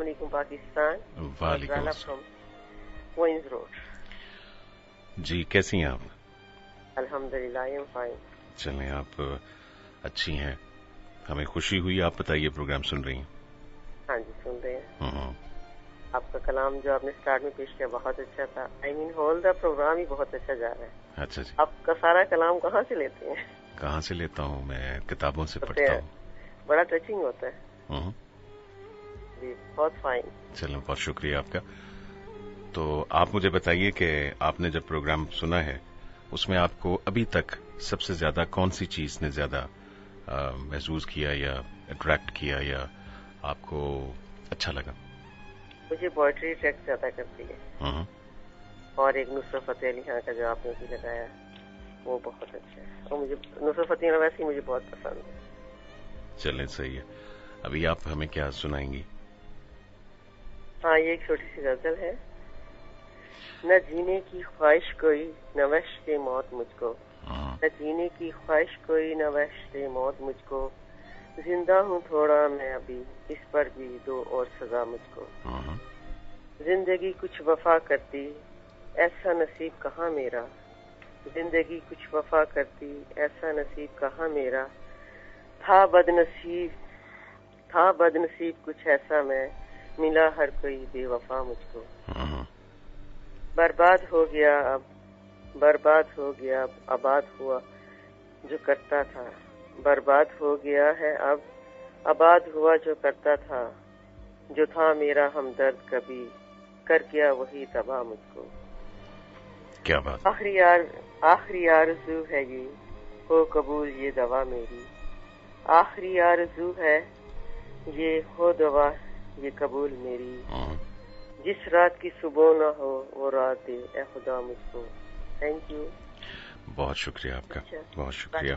علیکم پاکستان. وعلیکم نصراللہ السلام. From Queens road. جی کیسی ہیں آپ؟ الحمدللہ آئی ایم فائن. چلیں آپ اچھی ہیں، ہمیں خوشی ہوئی. آپ بتائیے پروگرام سن رہی ہیں؟ ہاں جی سن رہے ہیں. ہاں. آپ کا کلام جو آپ نے سٹارٹ میں پیش کیا بہت اچھا تھا. آئی مین ہول دا پروگرام ہی بہت اچھا جا رہا ہے. اچھا جی. آپ کا سارا کلام کہاں سے لیتے ہیں؟ کہاں سے لیتا ہوں؟ میں کتابوں سے پڑھتا ہوں. بڑا ٹچنگ ہوتا ہے. ہاں جی بہت فائن. چلیں بہت شکریہ آپ کا. تو آپ مجھے بتائیے کہ آپ نے جب پروگرام سنا ہے اس میں آپ کو ابھی تک سب سے زیادہ کون سی چیز نے زیادہ محسوس کیا یا اٹریکٹ کیا یا آپ کو اچھا لگا؟ مجھے پوئٹری اٹریکٹ زیادہ کرتی ہے. ہاں. اور ایک نصرت فتح علی خان کا جو آپ نے بھی لگایا وہ بہت اچھا ہے. اور مجھے نصرت فتح علی ویسے مجھے بہت پسند ہے. چلیں صحیح ہے. ابھی آپ ہمیں کیا سنائیں گی؟ ہاں یہ ایک چھوٹی سی غزل ہے. نہ جینے کی خواہش کوئی نہ وحشت موت مجھ کو. ہاں. نہ جینے کی خواہش کوئی نہ وحشت موت مجھ کو. زندہ ہوں تھوڑا میں ابھی اس پر بھی دو اور سزا مجھ کو. ہاں. زندگی کچھ وفا کرتی ایسا نصیب کہاں میرا. زندگی کچھ وفا کرتی ایسا نصیب کہاں میرا. تھا بد نصیب کچھ ایسا میں ملا ہر کوئی بے وفا مجھ کو. ہاں. برباد ہو گیا اب آباد ہوا جو کرتا تھا. برباد ہو گیا ہے اب آباد ہوا جو کرتا تھا. جو تھا میرا ہمدرد کبھی کر گیا وہی تباہ مجھ کو. کیا بات. آخری آرزو ہے یہ ہو قبول یہ دوا میری. آخری آرزو ہے یہ ہو دوا یہ قبول میری. ہاں. جس رات کی صبح نہ ہو وہ رات دے اے خدا مجھ کو. Thank you. بہت شکریہ آپ کا. اچھا. بہت شکریہ.